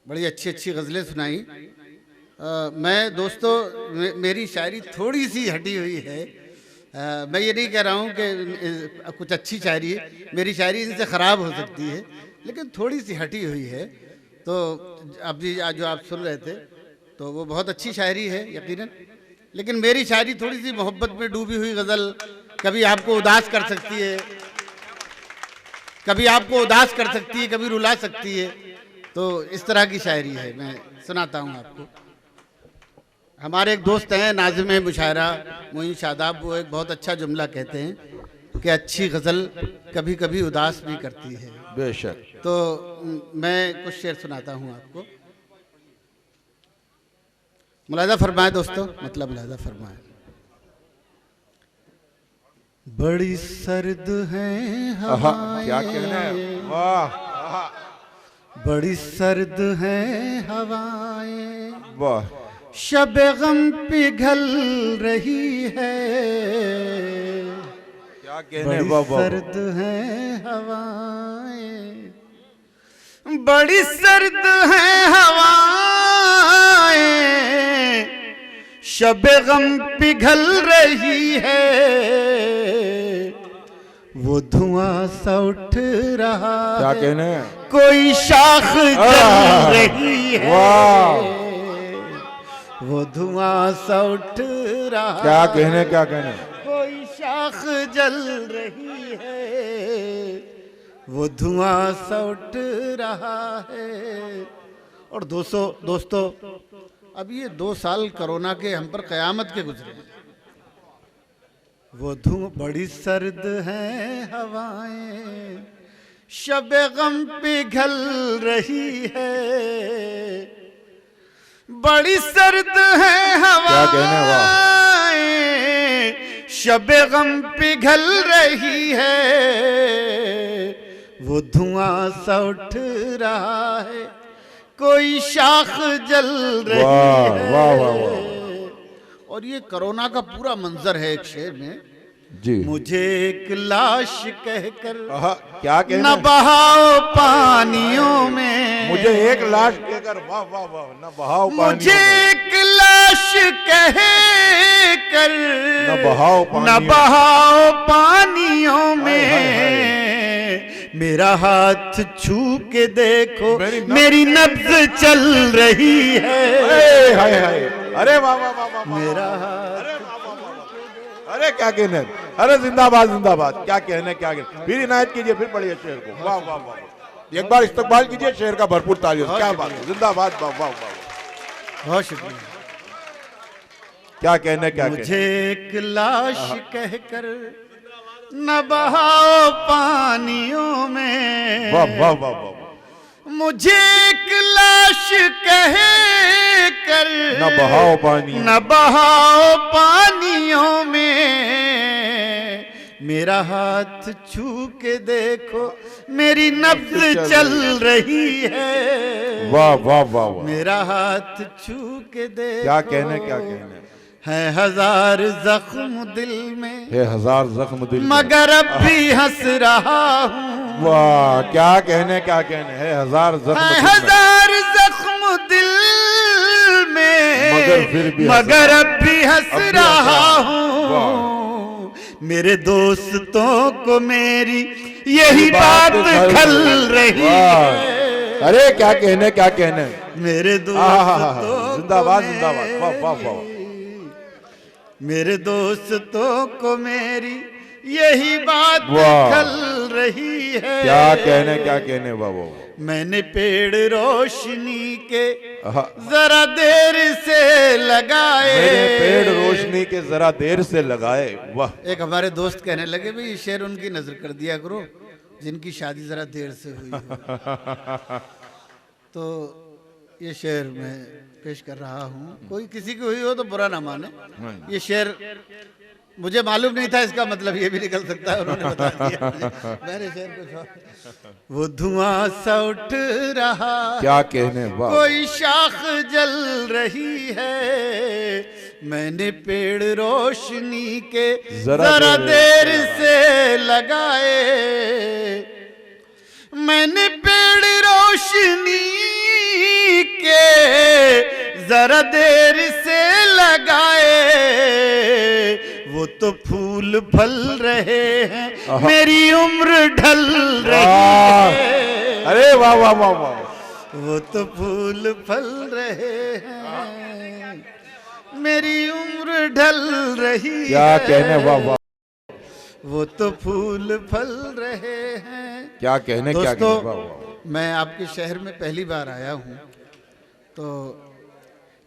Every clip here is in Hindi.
बड़ी अच्छी अच्छी गज़लें सुनाई। मैं दोस्तों मेरी शायरी थोड़ी सी हटी हुई है। मैं ये नहीं कह रहा हूँ कि कुछ अच्छी शायरी है, मेरी शायरी इनसे ख़राब हो सकती है, लेकिन थोड़ी सी हटी हुई है। तो अभी आज जो आप सुन रहे थे तो वो बहुत अच्छी शायरी है यकीनन, लेकिन मेरी शायरी थोड़ी सी मोहब्बत में डूबी हुई गज़ल कभी आपको उदास कर सकती है, कभी आपको उदास कर सकती है, कभी रुला सकती है। तो इस तरह की शायरी है, मैं सुनाता हूँ आपको। हमारे एक दोस्त हैं नाज़िम मुशायरा मोइन शादाब, वो एक बहुत अच्छा जुमला कहते हैं कि अच्छी गज़ल कभी कभी उदास भी करती है। बेशक। तो मैं कुछ शेर सुनाता हूँ आपको, मुलाज़ा फरमाए दोस्तों, मतलब मुलाज़ा फरमाए। बड़ी सर्द है हवाएं, क्या कहना है, वाह बड़ी सर्द है हवाएं, वाह, शब गम पिघल रही है। क्या कहने, बड़ी वाह वाह, सर्द है हवाएं, बड़ी सर्द है हवाएं, शब गम पिघल रही है। वो धुआं सा उठ रहा क्या है, कहने, कोई शाख जल रही है। वो धुआं सा उठ रहा, क्या कहने, क्या कहने, कोई शाख जल रही है। वो धुआं सा उठ रहा है। और दोस्तों अब ये 2 साल कोरोना के हम पर कयामत के गुजरे। वो बड़ी सर्द है हवाएं, शब गम पिघल रही है। बड़ी सर्द है क्या कहने, वाह, हवाएं, शब गम पिघल रही है। वो धुआं सा उठ रहा है, कोई शाख जल रही वाह है। वाह वाह वाह, और ये कोरोना का पूरा मंजर है एक शेर में। जी, मुझे एक लाश कहकर क्या कहने, न बहाओ पानियों में, मुझे एक लाश कहकर, वाह वाह वाह, न बहाओ पानियों में, मुझे एक लाश कहकर न बहाओ पानियों में, हाय, हाय, मेरा हाथ छू के देखो, मेरी नब्ज चल रही है। हाय हाय, अरे वाह वाह वाह वाह, मेरा हाथ, अरे क्या कहने, अरे जिंदाबाद जिंदाबाद, क्या कहने, क्या कहने, फिर इनायत कीजिए, फिर पढ़िए शेर को, वाह वाह वाह, एक बार इस्तकबाल कीजिए शेर का भरपूर तालियों से, क्या बात है, जिंदाबाद, वाह वाह वाह, बहुत शुक्रिया। क्या कहने, क्या कहने, मुझे एक लाश कहकर न बहाओ पानियों में, वाह वाह वाह वाह, मुझे एक लाश कह कर न बहाओ पानी, न बहाओ पानियों में, मेरा हाथ छू के देखो, मेरी नब्ज चल रही है। वाह वाह वाह वाह, मेरा हाथ छू के देखो, क्या कहने, क्या कहने, है हजार जख्म दिल में, है हजार जख्म दिल में, मगर अब भी हंस रहा हूँ। वाह, क्या कहने, क्या कहने, है हजार जख्म है दिल में, हजार जख्म दिल में, मगर अब भी हंस रहा हूँ। मेरे दोस्तों को मेरी यही बात खल रही है। अरे क्या कहने, क्या कहने, मेरे दोस्तों जिंदाबाद जिंदाबाद, वाह वाह वाह, मेरे दोस्तों को मेरी यही बात खल रही है। क्या कहने, क्या कहने, वाह वाह, मैंने पेड़ रोशनी के जरा देर से लगाए, मेरे पेड़ रोशनी के जरा देर से लगाए, वाह। एक हमारे दोस्त कहने लगे भाई ये शेर उनकी नजर कर दिया करो जिनकी शादी जरा देर से हुई हो। तो ये शेर मैं पेश कर रहा हूँ, कोई किसी की हुई हो तो बुरा ना माने। ये शेर मुझे मालूम नहीं था, इसका मतलब ये भी निकल सकता है, उन्होंने बता दिया मुझे। मैंने शेर को, वो धुआं सा उठ रहा, क्या कहने, वाह, कोई शाख जल रही है। मैंने पेड़ रोशनी के जरा देर से लगाए, मैंने पेड़ रोशनी जरा देर से लगाए, वो तो फूल फल रहे हैं, मेरी उम्र ढल रही है। अरे वाह वाह वाह वाह, वो तो फूल फल रहे हैं, मेरी उम्र ढल रही है। क्या कहने, वाह वाह, वो तो फूल फल रहे हैं। क्या कहने, क्या दोस्तों, कहने, वाह वाह। मैं आपके शहर में पहली बार आया हूँ, तो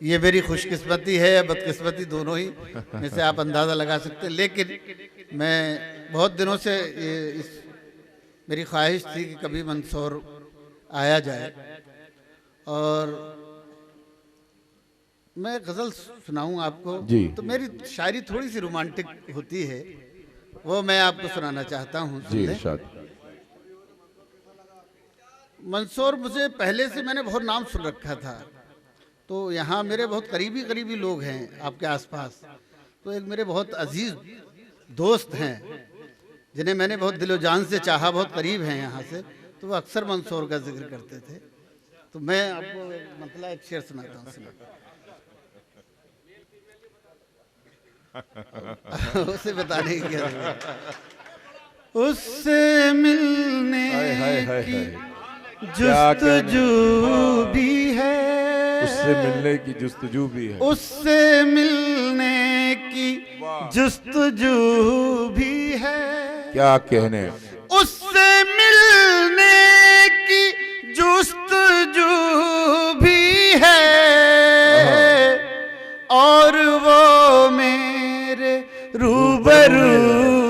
ये मेरी खुशकिस्मती है या बदकिस्मती, दोनों ही में से आप अंदाज़ा लगा सकते हैं। लेकिन मैं बहुत दिनों से मेरी ख्वाहिश थी कि कभी मंदसौर आया जाए और मैं गज़ल सुनाऊं आपको जी। तो मेरी शायरी थोड़ी सी रोमांटिक होती है, वो मैं आपको सुनाना चाहता हूँ। जी इरशाद। मंदसौर मुझे पहले से मैंने बहुत नाम सुन रखा था, तो यहाँ मेरे बहुत करीबी लोग हैं आपके आसपास। तो एक मेरे बहुत अजीज दोस्त हैं जिन्हें मैंने बहुत दिलो जान से चाहा, बहुत करीब हैं यहाँ से, तो वो अक्सर मंदसौर का जिक्र करते थे। तो मैं आपको मतलब एक शेर सुनाता हूँ, सुना उसे बताने की क्या जरूरत है। उससे मिलने की जुस्तजू भी है, उससे मिलने की जुस्तजू भी है, उससे मिलने की जुस्तजू भी है। क्या कहने, उससे मिलने की जुस्तजू भी है, और वो मेरे रूबरू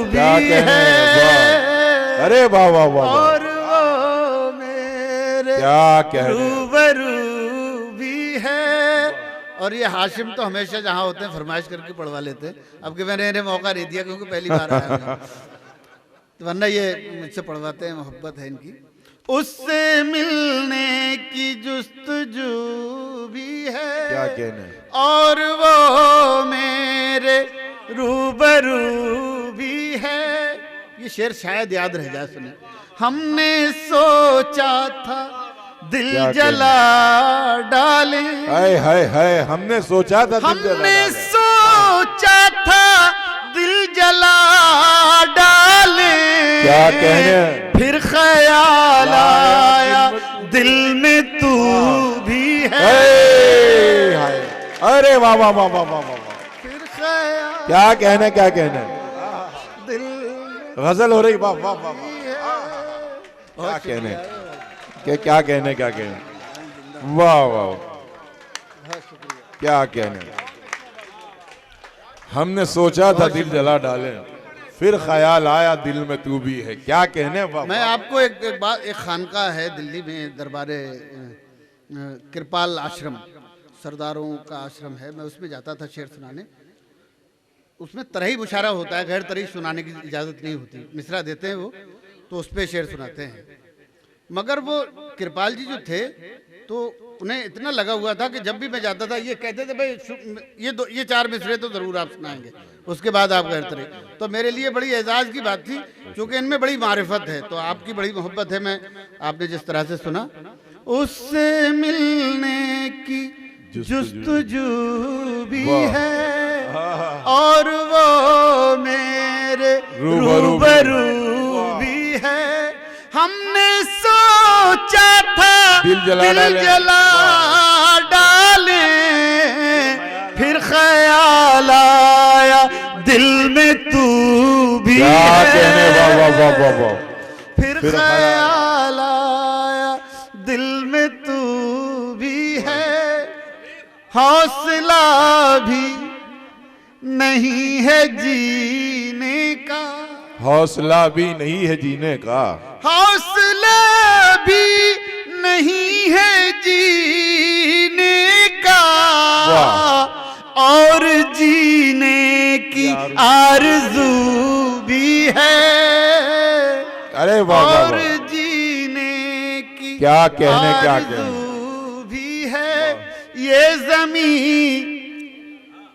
भी है। अरे वाह वाह वाह, और वो मेरे क्या कहने, रूबरू भी है। और ये हाशिम तो हमेशा जहाँ होते हैं फरमाइश करके पढ़वा लेते हैं, अब कि मैंने इन्हें मौका नहीं दिया क्योंकि पहली बार आया हूं। तो वरना ये मुझसे पढ़वाते हैं, मोहब्बत है इनकी। उससे मिलने की जुस्तजू भी है, क्या कहने, और वो मेरे रूबरू भी है। ये शेर शायद याद रह जाए, सुने। हमने सोचा था दिल जला डाले, हाय हाय हाय, हमने सोचा था दिल जला हमने डाले। सोचा था दिल जला डाले, क्या कहने, फिर ख्याल आया दिल में तू भी है। हाय, अरे वाह वाह वाह वाह वाह वाह, फिर ख्याल क्या कहने, क्या कहने, दिल गजल हो रही, वाह वाह वाह वाह, क्या कहने, क्या कहने, क्या कहने, वाह वाह, क्या कहने। हमने सोचा था दिल जला डाले, फिर ख्याल आया दिल में तू भी है। क्या कहने, वाह। मैं आपको एक बात, एक खानका है दिल्ली में, दरबारे कृपाल आश्रम, सरदारों का आश्रम है, मैं उसमें जाता था शेर सुनाने। उसमें तरही मुशारा होता है, गैर तरही सुनाने की इजाज़त नहीं होती, मिसरा देते हैं वो, तो उस पर शेर सुनाते हैं। मगर वो कृपाल जी जो थे, तो उन्हें इतना लगा हुआ था कि जब भी मैं जाता था ये कहते थे भाई ये 4 मिसरे तो ज़रूर आप सुनाएंगे, उसके बाद आप गैर तरही। तो मेरे लिए बड़ी एजाज़ की बात थी, क्योंकि इनमें बड़ी मारिफत है, तो आपकी बड़ी मोहब्बत है। मैं आपने जिस तरह से सुना, उससे मिलने की जुस्तजू भी है, और वो मेरे रूबरू भी है। हमने सोचा था दिल जला डाले, फिर ख्याल आया दिल में तू भी है। वाह वाह वाह वाह वाह, फिर ख्याल आया दिल में तू भी है। हौसला भी नहीं है जीने का, हौसला भी नहीं है जीने का, हौसला भी नहीं है जीने का, और जीने की आरज़ू भी है। अरे वाह वाह, और जीने की क्या कहने, क्या कहने, आरज़ू भी है। ये ज़मीं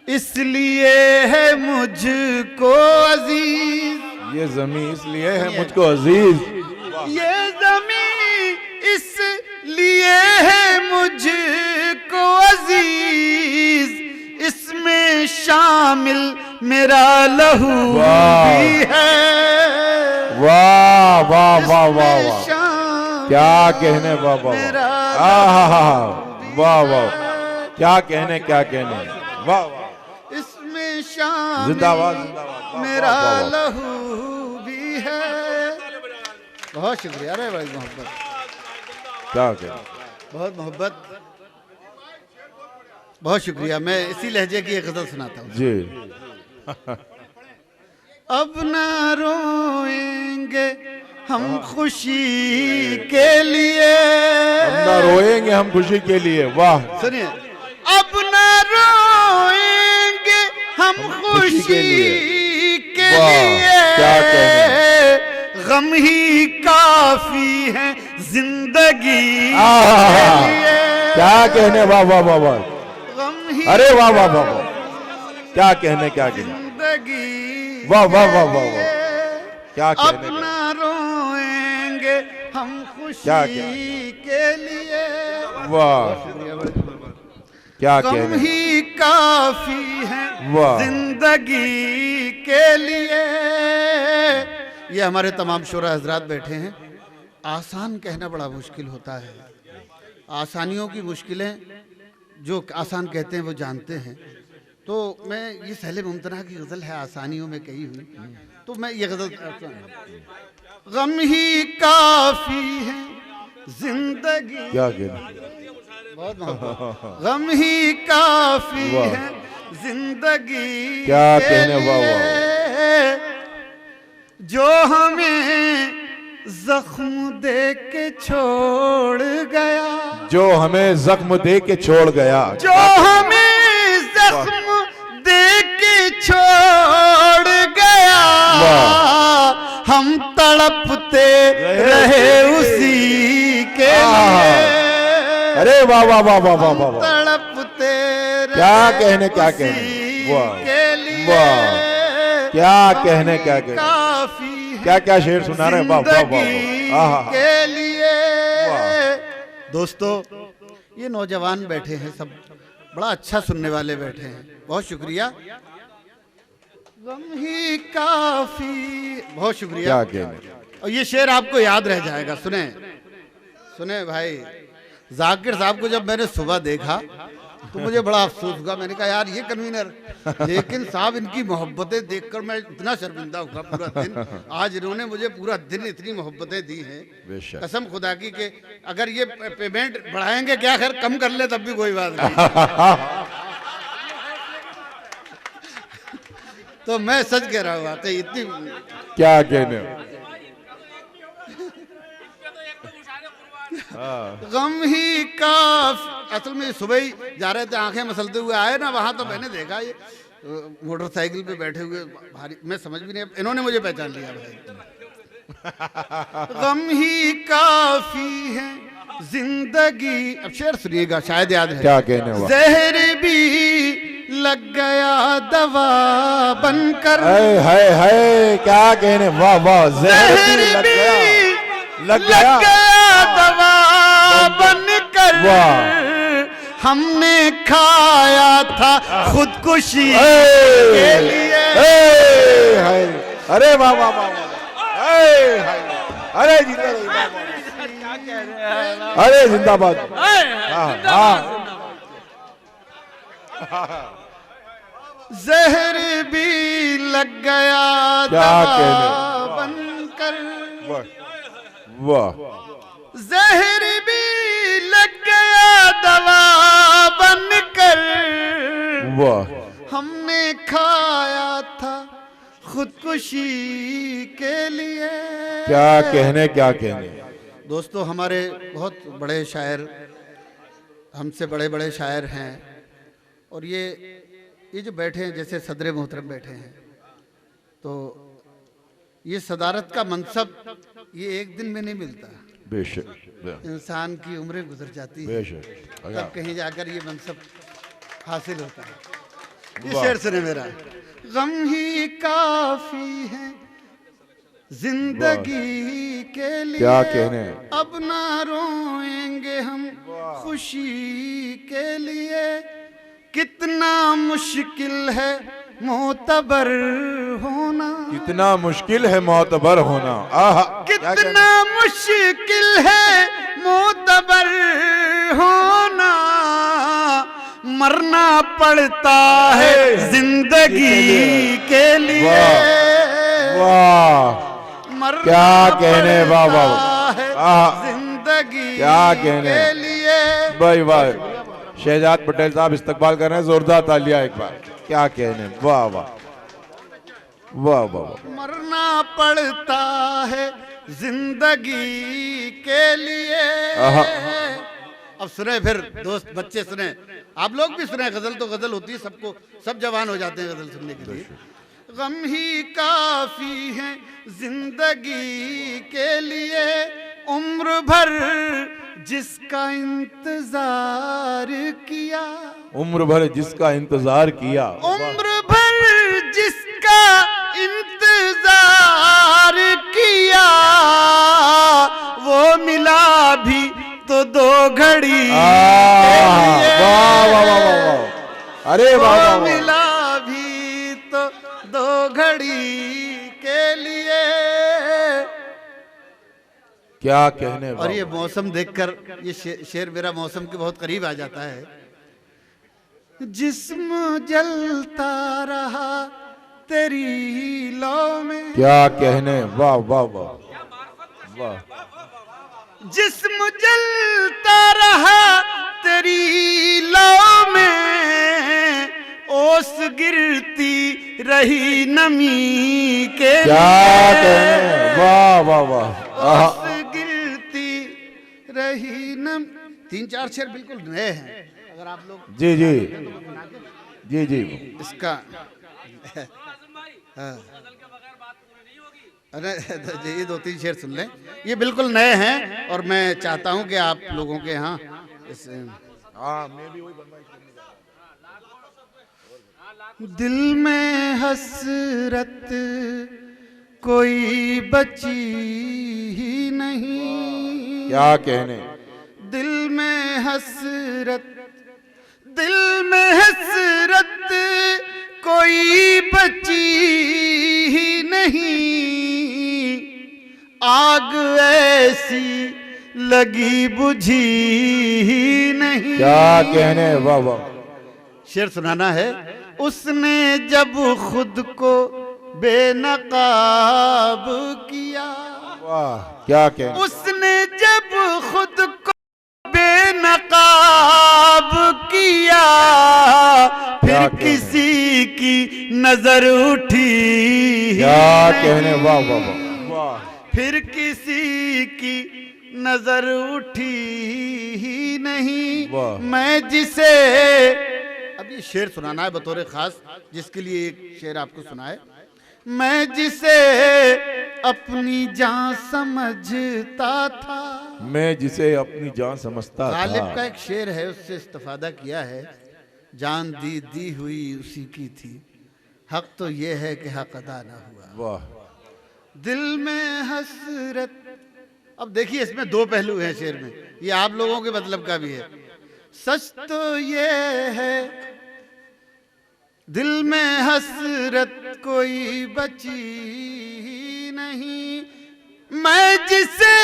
इसलिए है मुझको अजीज, ये ज़मीं इसलिए है मुझको अजीज, ये ज़मीं इसलिए है मुझको अजीज, शामिल मेरा लहू भी है। वाह वाह वाह वाह वाह, क्या कहने, वाह वाह वाह, वाह वाह, क्या कहने, क्या कहने, वाह वाह, इसमें शामिल जिंदाबाद जिंदाबाद, मेरा लहू भी है। बहुत शुक्रिया, अरे बड़ी मोहब्बत, क्या कहने, बहुत मोहब्बत, बहुत शुक्रिया। मैं इसी लहजे की एक गजल सुनाता हूँ जी। अब ना रोएंगे हम खुशी के लिए, अब ना रोएंगे हम खुशी के लिए, वाह, सुनिए, अब ना रोएंगे हम खुशी के लिए, क्या कहने, गम ही काफी है जिंदगी के लिए, क्या कहने, वाह वाह वाह वाह, गम ही अरे वाह वाह वाह वाह, क्या कहने, क्या कहने, जिंदगी, वाह वाह वाह वाह वाह, क्या कहने, अब ना रोएंगे हम खुशी क्या कहने, के लिए, वाह, क्या गम कहने, ही काफी है वाह, जिंदगी के लिए। ये हमारे तमाम शोरा हजरात बैठे हैं। आसान कहना बड़ा मुश्किल होता है, आसानियों की मुश्किलें जो आसान कहते हैं वो जानते हैं। तो मैं ये सहले मुमतना की गज़ल है, आसानियों में कही हुई, तो मैं ये गज़ल, गम ही काफी है जिंदगी, क्या कहने, बहुत मोहब्बत, गम ही काफी है जिंदगी, क्या कहने, वाह वाह, जो हमें जख्म दे के छोड़ गया, जो हमें जख्म दे के छोड़ गया, जो हमें जख्म दे के छोड़ गया, हम तड़पते रहे उसी के लिए, अरे वाह वाह वाह वाह वाह वाह, तड़पते क्या कहने, क्या कहने, वाह वाह, क्या कहने, क्या कहने, काफी क्या क्या शेर सुना रहे हैं, वाह वाह वाह, के लिए। दोस्तों, ये नौजवान बैठे हैं, सब बड़ा अच्छा सुनने वाले बैठे हैं, बहुत शुक्रिया। गम ही काफी, बहुत शुक्रिया। क्या कहने, और ये शेर आपको याद रह जाएगा, सुने सुने भाई। जाकिर साहब को जब मैंने सुबह देखा तो मुझे बड़ा अफसोस हुआ, मैंने कहा यार ये कन्वीनर, लेकिन साहब इनकी मोहब्बतें देखकर मैं इतना शर्मिंदा हुआ पूरा दिन। आज इन्होंने मुझे पूरा दिन इतनी मोहब्बतें दी हैं, कसम खुदा की, कि अगर ये पेमेंट बढ़ाएंगे क्या, खैर कम कर ले तब भी कोई बात नहीं। तो मैं सच कह रहा हूँ, वाकई इतनी, क्या कहने, गम ही असल में सुबह ही जा रहे थे, आंखें मसलते हुए आए ना वहां, तो मैंने देखा ये मोटरसाइकिल पे बैठे हुए भारी, मैं समझ भी नहीं, इन्होंने मुझे पहचान लिया भाई। गम ही काफी है जिंदगी, अब शेर सुनिएगा, शायद याद है। क्या कहने, वाह, जहर भी लग गया दवा बनकर, है, क्या कहने, वाह वाह, जहर भी लग गया दवा बनकर, हमने खाया था खुदकुशी के लिए। अरे वाह वाह वाह, अरे जिंदाबाद, अरे जिंदाबाद, जहर भी लग गया दवा बनकर, वाह, जहर भी लग गया दवा बनकर, वाह, हमने खाया था खुदकुशी के लिए। क्या कहने, क्या कहने। दोस्तों, हमारे बहुत बड़े शायर, हमसे बड़े बड़े शायर हैं, और ये जो बैठे हैं, जैसे सदर मोहतरम बैठे हैं, तो ये सदारत का मनसब ये एक दिन में नहीं मिलता, बेशक, इंसान की उम्रें गुजर जाती है, बेशक, तब कहीं जाकर ये मनसब हासिल होता है। ये शेर सुने मेरा, गम ही काफी है जिंदगी के लिए, क्या कहने, अब ना रोएंगे हम खुशी के लिए, कितना मुश्किल है मोतबर होना, कितना मुश्किल है मोतबर होना। आहा, कितना मुश्किल है मोतबर होना, मरना पड़ता है जिंदगी के लिए। वाह, मरना क्या कहने, वाह वाह पड़ता है जिंदगी क्या कहने के लिए। भाई वाह, शहजाद पटेल साहब इस्तकबाल कर रहे हैं, जोरदार तालियां एक बार। क्या कहने, वाह वाह वाह वाह। मरना पड़ता है जिंदगी के लिए। अब सुने फिर दोस्त बच्चे सुने, आप लोग भी सुने। गजल तो गजल होती है, सबको सब जवान हो जाते हैं गजल सुनने के लिए। गम ही काफी है जिंदगी के लिए, उम्र भर जिसका इंतजार किया, उम्र भर जिसका इंतजार किया, उम्र भर जिसका इंतजार किया, वो मिला भी तो 2 घड़ी। वाह वाह वाह वाह, अरे वाह वाह, मिला भी तो 2 घड़ी के लिए। क्या कहने। और ये मौसम देखकर ये शेर मेरा मौसम के बहुत करीब आ जाता है। जिस्म जलता रहा तेरी लौ में, क्या कहने, वाह वाह वाह वाह। जिस्म जलता रहा तेरी लौ में, ओस गिरती रही नमी के। क्या कहने, वाह वाह वाह। ओस गिरती रही नम। 3-4 शेर बिल्कुल नए हैं, अगर आप लोग जी जी जी जी इसका अरे ये 2-3 शेर सुन लें, ये बिल्कुल नए हैं। और मैं चाहता हूं कि आप लोगों के यहाँ इस मैं भी वही दिल में हसरत कोई बची ही नहीं। क्या कहने, दिल में हसरत, दिल में हसरत कोई बची ही नहीं। आग ऐसी लगी बुझी ही नहीं। क्या कहने, वाह वाह। शेर सुनाना है। उसने जब खुद को बेनकाब किया, वाह, क्या कहने, उसने जब खुद को बेनकाब किया, फिर किसी की नजर उठी। क्या कहने, वाह वाह वाह। फिर किसी की नजर उठी ही नहीं। मैं जिसे, अब ये शेर सुनाना है बतौर खास, जिसके लिए एक शेर आपको सुनाए। मैं जिसे अपनी जान समझता था, मैं जिसे अपनी जान समझता था। गालिब का एक शेर है, उससे इस्तिफादा किया है। जान दी हुई उसी की थी, हक तो ये है कि हक अदा ना हुआ। वाह, दिल में हसरत। अब देखिए इसमें 2 पहलू हैं शेर में, ये आप लोगों के मतलब का भी है। सच तो ये है दिल में हसरत कोई बची नहीं। मैं जिसे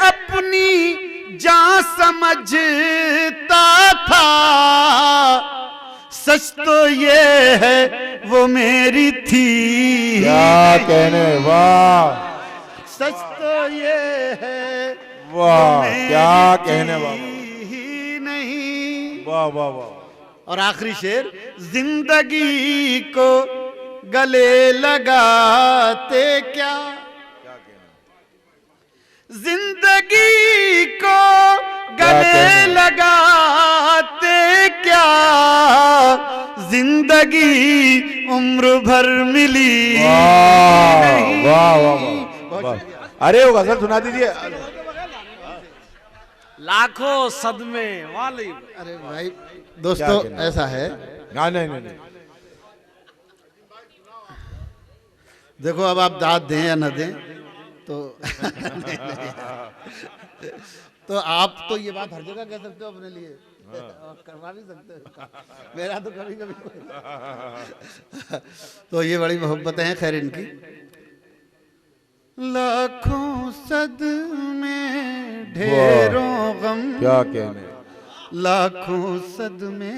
अपनी जान समझता था, सच तो ये है वो मेरी थी। क्या कहने, वाह, सच तो ये है वाह, क्या कहने, वाह ही नहीं। वाह वाह वाह। और आखिरी शेर, जिंदगी को गले लगाते क्या, जिंदगी को गले लगाते क्या, जिंदगी उम्र भर मिली नहीं। वाह वाह वाह। अरे वो गजल सुना दीजिए। लाखों सदमे वाली। अरे भाई दोस्तों ऐसा है, नहीं, देखो अब आप दाद दें या न दें तो तो आप तो ये बात हर जगह कह सकते हो अपने लिए। और करवा भी सकते हो, मेरा तो कभी कभी तो ये बड़ी मोहब्बतें हैं खैर इनकी। लाखों सदमे ढेरों गम, क्या कहने, लाखों सदमे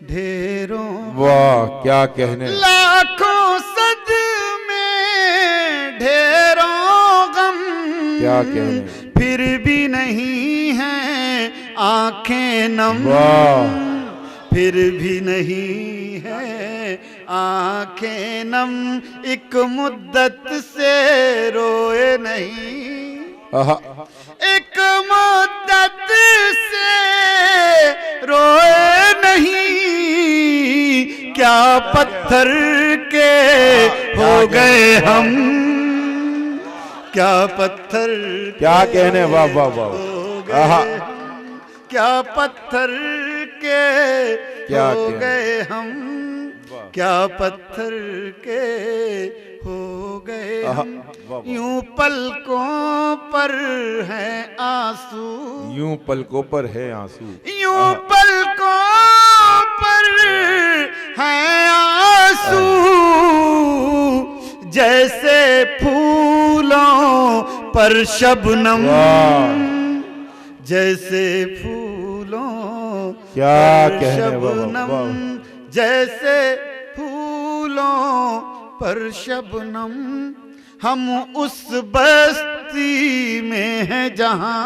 ढेरों, वाह क्या कहने, लाखों सदमे ढेरों गम, क्या कहने, फिर भी नहीं है आंखें नम, वाह फिर भी नहीं है आंखें नम, एक मुद्दत से रोए नहीं, आहा, एक मुद्दत से रोए नहीं, क्या पत्थर के हो गए हम, क्या पत्थर क्या कहने, वाह वाह वाह, हो आहा, गए, क्या पत्थर के क्या हो कहने, गए हम, क्या पत्थर के हो गए आहा, हम, वाह, वाह। यूं पलकों पर है आंसू, यूं पलकों पर है आंसू, यूं पलकों पर है आंसू, जैसे फूलों पर शबनम, वाह जैसे फूलों क्या पर कहने, वाह, वाह, शबनम, वाह। जैसे फूलों पर शबनम, हम उस बस्ती में हैं जहां,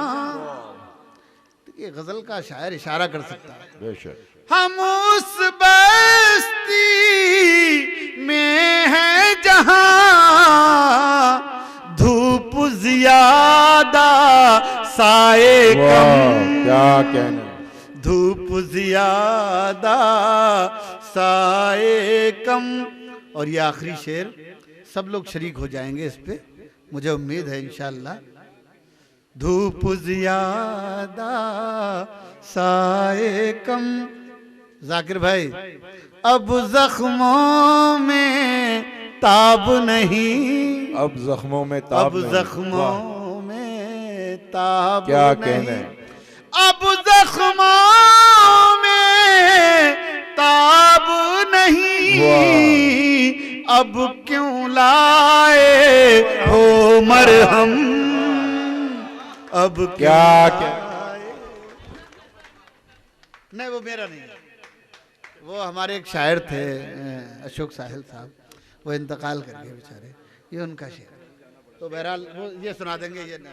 ये गजल का शायर इशारा कर सकता है, बेशक, हम उस बस्ती में हैं जहां धूप ज्यादा साए वाह कम, क्या कहने, धूप ज्यादा साए कम। और ये आखिरी शेर सब लोग शरीक हो जाएंगे इस पे, मुझे उम्मीद है इंशाअल्लाह। धूप ज्यादा साए कम, जाकिर भाई अब जख्मों में ताब नहीं, अब जख्मों में ताब अब नहीं, जख्मों में ताब क्या नहीं, कहने, अब जख्मों में ताब नहीं, अब क्यों लाए हो मरहम, अब क्या लाए? नहीं वो मेरा नहीं है, वो हमारे एक शायर थे अशोक साहिल साहब, वो इंतकाल कर गए बेचारे, ये उनका शेर है। तो बहरहाल वो ये सुना देंगे ये ना